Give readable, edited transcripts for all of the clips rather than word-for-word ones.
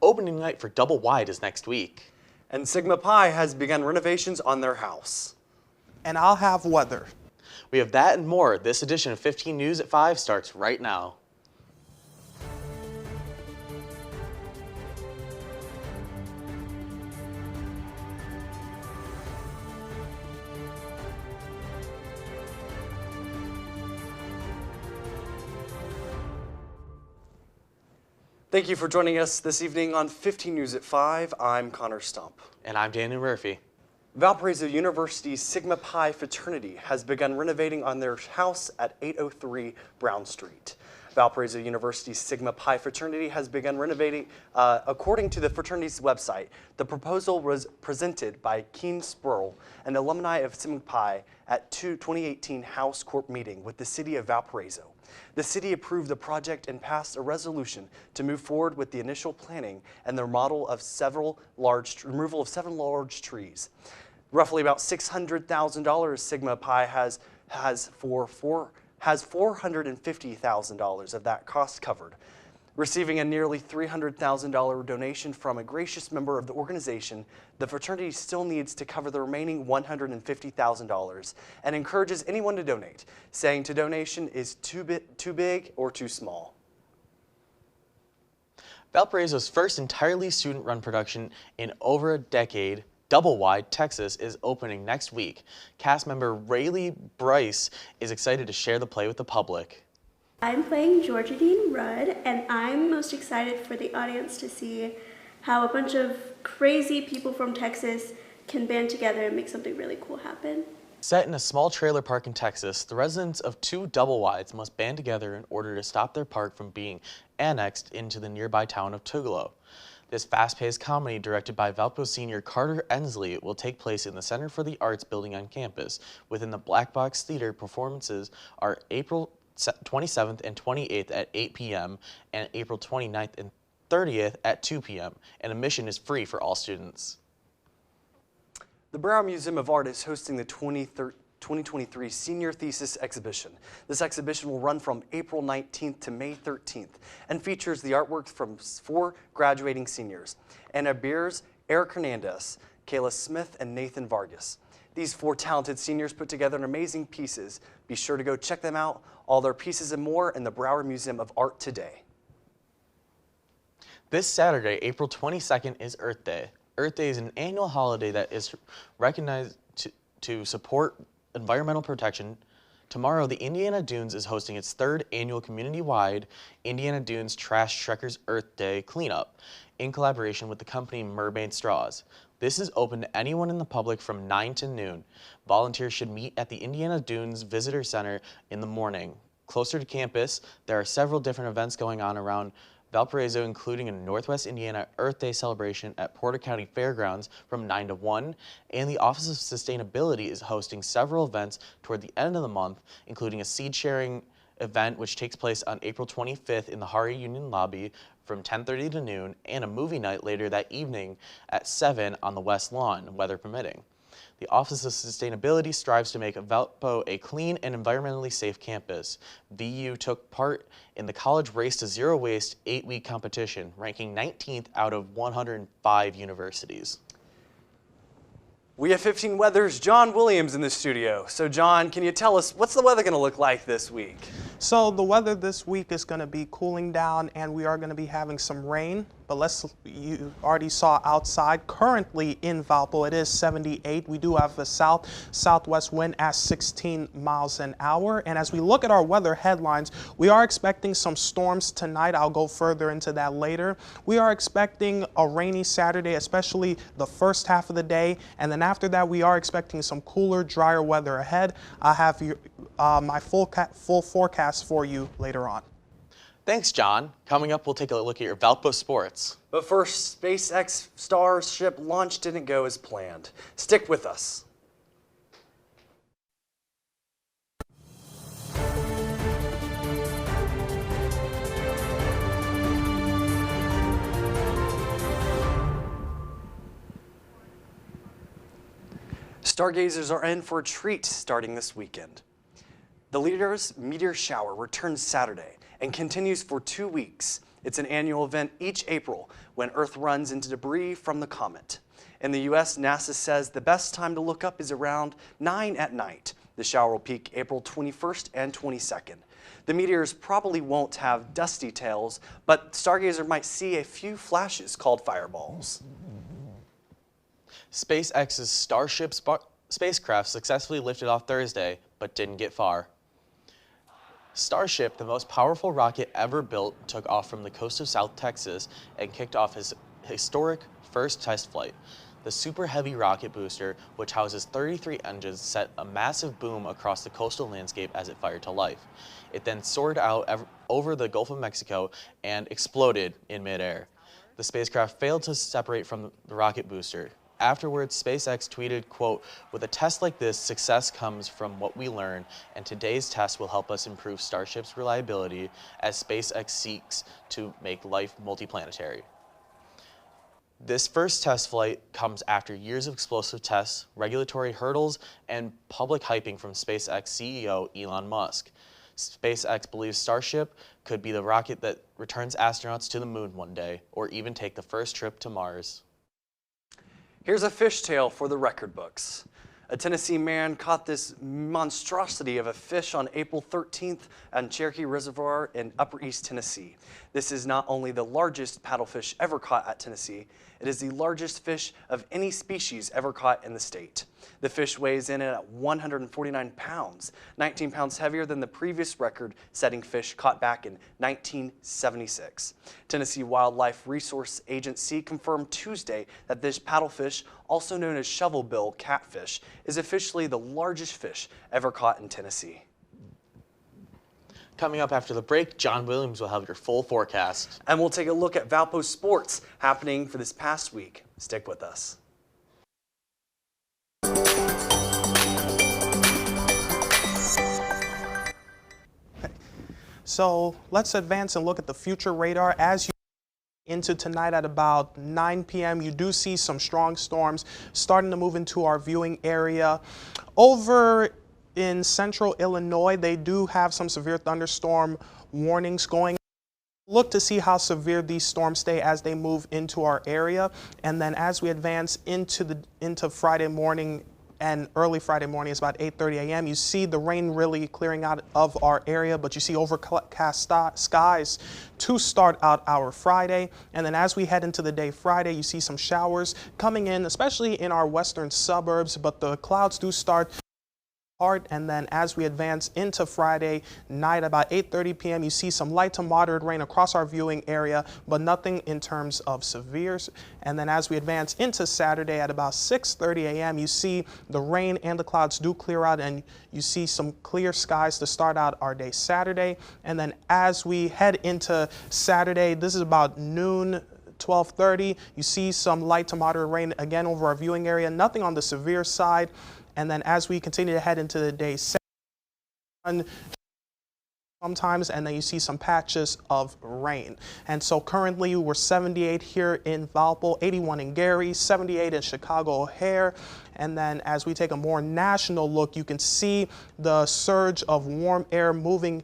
opening night for Double Wide is next week. And Sigma Pi has begun renovations on their house. And I'll have weather. We have that and more. This edition of 15 News at 5 starts right now. Thank you for joining us this evening on 15 News at 5. I'm Konnor Stump. And I'm Daniel Murphy. Valparaiso University's Sigma Pi fraternity has begun renovating on their house at 803 Brown Street. Valparaiso University's Sigma Pi fraternity has begun renovating. According to the fraternity's website, the proposal was presented by Keen Spurl, an alumni of Sigma Pi, at 2018 House Corp meeting with the city of Valparaiso. The city approved the project and passed a resolution to move forward with the initial planning and the removal of seven large trees. Roughly about $600,000 Sigma Pi has $450,000 of that cost covered. Receiving a nearly $300,000 donation from a gracious member of the organization, the fraternity still needs to cover the remaining $150,000 and encourages anyone to donate, saying the donation is too big or too small. Valparaiso's first entirely student-run production in over a decade, Double Wide, Texas, is opening next week. Cast member Rayleigh Bryce is excited to share the play with the public. I'm playing Georgia Dean Rudd, and I'm most excited for the audience to see how a bunch of crazy people from Texas can band together and make something really cool happen. Set in a small trailer park in Texas, the residents of two Double Wides must band together in order to stop their park from being annexed into the nearby town of Tugelo. This fast-paced comedy, directed by Valpo senior Carter Ensley, will take place in the Center for the Arts building on campus. Within the Black Box Theater, performances are April 27th and 28th at 8 p.m. and April 29th and 30th at 2 p.m. and admission is free for all students. The Brower Museum of Art is hosting the 2023 Senior Thesis Exhibition. This exhibition will run from April 19th to May 13th and features the artwork from 4 graduating seniors: Anna Beers, Eric Hernandez, Kayla Smith, and Nathan Vargas. These 4 talented seniors put together amazing pieces. Be sure to go check them out, all their pieces and more, in the Brower Museum of Art today. This Saturday, April 22nd, is Earth Day. Earth Day is an annual holiday that is recognized to support environmental protection. Tomorrow, the Indiana Dunes is hosting its 3rd annual community-wide Indiana Dunes Trash Trekkers Earth Day cleanup in collaboration with the company Mermaid Straws. This is open to anyone in the public from 9 to noon. Volunteers should meet at the Indiana Dunes Visitor Center in the morning. Closer to campus, there are several different events going on around Valparaiso, including a Northwest Indiana Earth Day celebration at Porter County Fairgrounds from 9 to 1, and the Office of Sustainability is hosting several events toward the end of the month, including a seed sharing event which takes place on April 25th in the Hari Union Lobby from 10:30 to noon, and a movie night later that evening at 7 on the West Lawn, weather permitting. The Office of Sustainability strives to make Valpo a clean and environmentally safe campus. VU took part in the College Race to Zero Waste 8-week competition, ranking 19th out of 105 universities. We have 15 Weather's John Williams in the studio. So John, can you tell us, what's the weather going to look like this week? So the weather this week is going to be cooling down, and we are going to be having some rain. But you already saw outside, currently in Valpo, it is 78. We do have a southwest wind at 16 miles an hour. And as we look at our weather headlines, we are expecting some storms tonight. I'll go further into that later. We are expecting a rainy Saturday, especially the first half of the day. And then after that, we are expecting some cooler, drier weather ahead. I have my full forecast for you later on. Thanks, John. Coming up, we'll take a look at your Valpo sports. But first, SpaceX Starship launch didn't go as planned. Stick with us. Stargazers are in for a treat starting this weekend. The leader's meteor shower returns Saturday and continues for 2 weeks. It's an annual event each April when Earth runs into debris from the comet. In the U.S., NASA says the best time to look up is around 9 at night. The shower will peak April 21st and 22nd. The meteors probably won't have dusty tails, but stargazer might see a few flashes called fireballs. SpaceX's Starship spacecraft successfully lifted off Thursday, but didn't get far. Starship, the most powerful rocket ever built, took off from the coast of South Texas and kicked off his historic first test flight. The Super Heavy rocket booster, which houses 33 engines, set a massive boom across the coastal landscape as it fired to life. It then soared out over the Gulf of Mexico and exploded in midair. The spacecraft failed to separate from the rocket booster. Afterwards, SpaceX tweeted, quote, "With a test like this, success comes from what we learn, and today's test will help us improve Starship's reliability as SpaceX seeks to make life multiplanetary." This first test flight comes after years of explosive tests, regulatory hurdles, and public hyping from SpaceX CEO Elon Musk. SpaceX believes Starship could be the rocket that returns astronauts to the moon one day, or even take the first trip to Mars. Here's a fish tale for the record books. A Tennessee man caught this monstrosity of a fish on April 13th at Cherokee Reservoir in Upper East Tennessee. This is not only the largest paddlefish ever caught at Tennessee, it is the largest fish of any species ever caught in the state. The fish weighs in at 149 pounds, 19 pounds heavier than the previous record-setting fish caught back in 1976. Tennessee Wildlife Resource Agency confirmed Tuesday that this paddlefish, also known as shovelbill catfish, is officially the largest fish ever caught in Tennessee. Coming up after the break, John Williams will have your full forecast. And we'll take a look at Valpo sports happening for this past week. Stick with us. So let's advance and look at the future radar. As you into tonight at about 9 p.m. you do see some strong storms starting to move into our viewing area. Over in central Illinois, they do have some severe thunderstorm warnings going. Look to see how severe these storms stay as they move into our area. And then as we advance into Friday morning and early Friday morning, it's about 8:30 a.m. You see the rain really clearing out of our area, but you see overcast skies to start out our Friday. And then as we head into the day Friday, you see some showers coming in, especially in our western suburbs, but the clouds do start hard. And then as we advance into Friday night, about 8:30 p.m., you see some light to moderate rain across our viewing area, but nothing in terms of severes. And then as we advance into Saturday at about 6:30 a.m., you see the rain and the clouds do clear out, and you see some clear skies to start out our day Saturday. And then as we head into Saturday, this is about noon, 12:30, you see some light to moderate rain again over our viewing area, nothing on the severe side. And then as we continue to head into the day, sometimes, and then you see some patches of rain. And so currently we're 78 here in Valpo, 81 in Gary, 78 in Chicago O'Hare. And then as we take a more national look, you can see the surge of warm air moving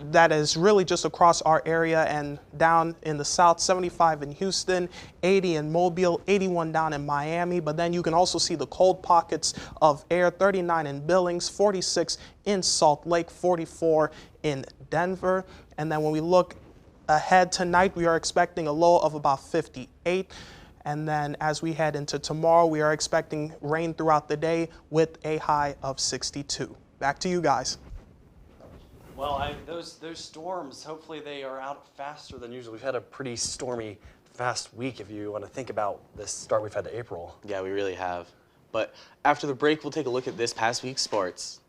that is really just across our area and down in the south. 75 in Houston, 80 in Mobile, 81 down in Miami. But then you can also see the cold pockets of air, 39 in Billings, 46 in Salt Lake, 44 in Denver. And then when we look ahead tonight, we are expecting a low of about 58. And then as we head into tomorrow, we are expecting rain throughout the day with a high of 62. Back to you guys. Well, those storms, hopefully they are out faster than usual. We've had a pretty stormy, fast week if you want to think about this start we've had to April. Yeah, we really have. But after the break, we'll take a look at this past week's sports.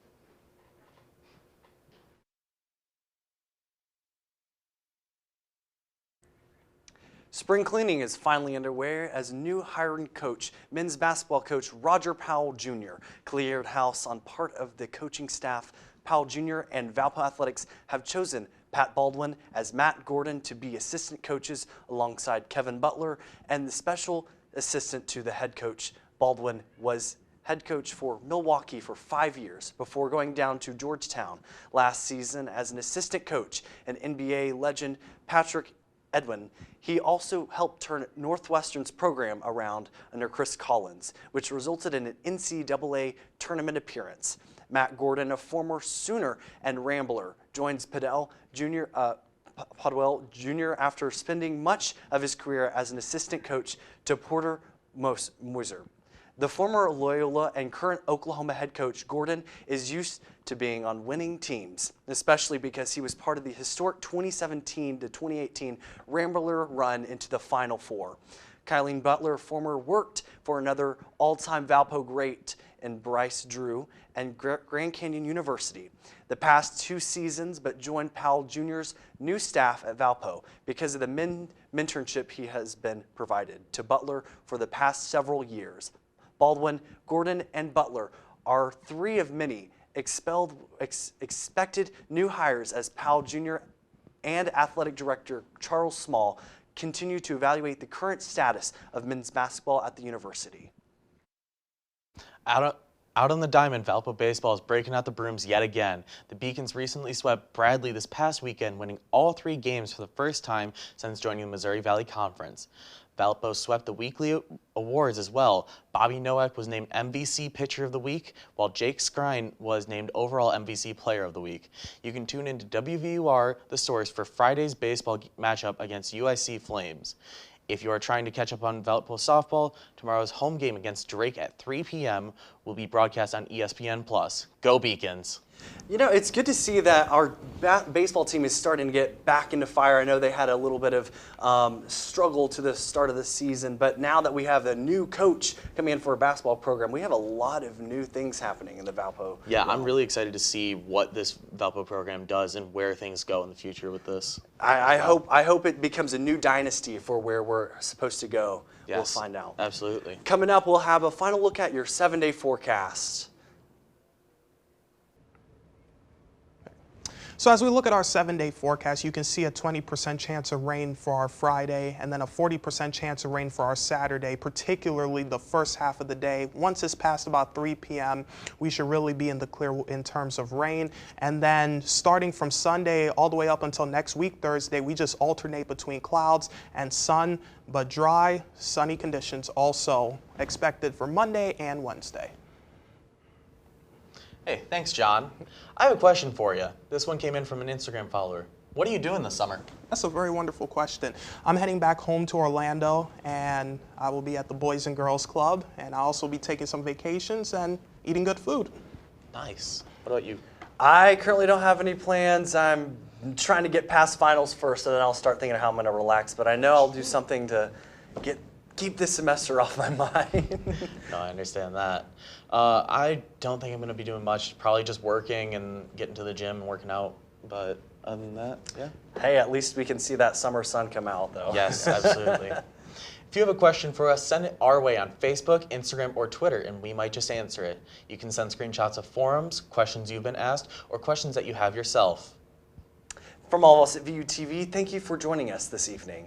Spring cleaning is finally underway as new hiring coach, men's basketball coach Roger Powell Jr. cleared house on part of the coaching staff. Powell Jr. and Valpo Athletics have chosen Pat Baldwin as Matt Gordon to be assistant coaches alongside Kevin Butler and the special assistant to the head coach. Baldwin was head coach for Milwaukee for 5 years before going down to Georgetown last season as an assistant coach, and NBA legend Patrick Edwin, he also helped turn Northwestern's program around under Chris Collins, which resulted in an NCAA tournament appearance. Matt Gordon, a former Sooner and Rambler, joins Podwell Jr. after spending much of his career as an assistant coach to Porter Moser. The former Loyola and current Oklahoma head coach, Gordon, is used to being on winning teams, especially because he was part of the historic 2017 to 2018 Rambler run into the Final Four. Kylene Butler, former worked for another all-time Valpo great in Bryce Drew and Grand Canyon University the past 2 seasons, but joined Powell Jr.'s new staff at Valpo because of the mentorship he has been provided to Butler for the past several years. Baldwin, Gordon, and Butler are 3 of many expected new hires as Powell Jr. and Athletic Director Charles Small continue to evaluate the current status of men's basketball at the university. Out on the diamond, Valpo baseball is breaking out the brooms yet again. The Beacons recently swept Bradley this past weekend, winning all 3 games for the first time since joining the Missouri Valley Conference. Valpo swept the weekly awards as well. Bobby Nowak was named MVC Pitcher of the Week, while Jake Skrine was named Overall MVC Player of the Week. You can tune into WVUR, the source, for Friday's baseball matchup against UIC Flames. If you are trying to catch up on Valpo softball, tomorrow's home game against Drake at 3 p.m. will be broadcast on ESPN+. Go Beacons! You know, it's good to see that our baseball team is starting to get back into fire. I know they had a little bit of struggle to the start of the season, but now that we have a new coach coming in for a basketball program, we have a lot of new things happening in the Valpo. Yeah, I'm really excited to see what this Valpo program does and where things go in the future with this. I hope it becomes a new dynasty for where we're supposed to go. Yes, we'll find out. Absolutely. Coming up, we'll have a final look at your 7-day forecast. So as we look at our 7-day forecast, you can see a 20% chance of rain for our Friday and then a 40% chance of rain for our Saturday, particularly the first half of the day. Once it's past about 3 p.m., we should really be in the clear in terms of rain. And then starting from Sunday all the way up until next week, Thursday, we just alternate between clouds and sun, but dry, sunny conditions also expected for Monday and Wednesday. Hey, thanks, John. I have a question for you. This one came in from an Instagram follower. What are you doing this summer? That's a very wonderful question. I'm heading back home to Orlando, and I will be at the Boys and Girls Club, and I'll also be taking some vacations and eating good food. Nice. What about you? I currently don't have any plans. I'm trying to get past finals first, and then I'll start thinking of how I'm going to relax. But I know I'll do something to keep this semester off my mind. No, I understand that. I don't think I'm going to be doing much. Probably just working and getting to the gym and working out. But other than that, yeah. Hey, at least we can see that summer sun come out, though. Yes, absolutely. If you have a question for us, send it our way on Facebook, Instagram, or Twitter, and we might just answer it. You can send screenshots of forums, questions you've been asked, or questions that you have yourself. From all of us at VUTV, thank you for joining us this evening.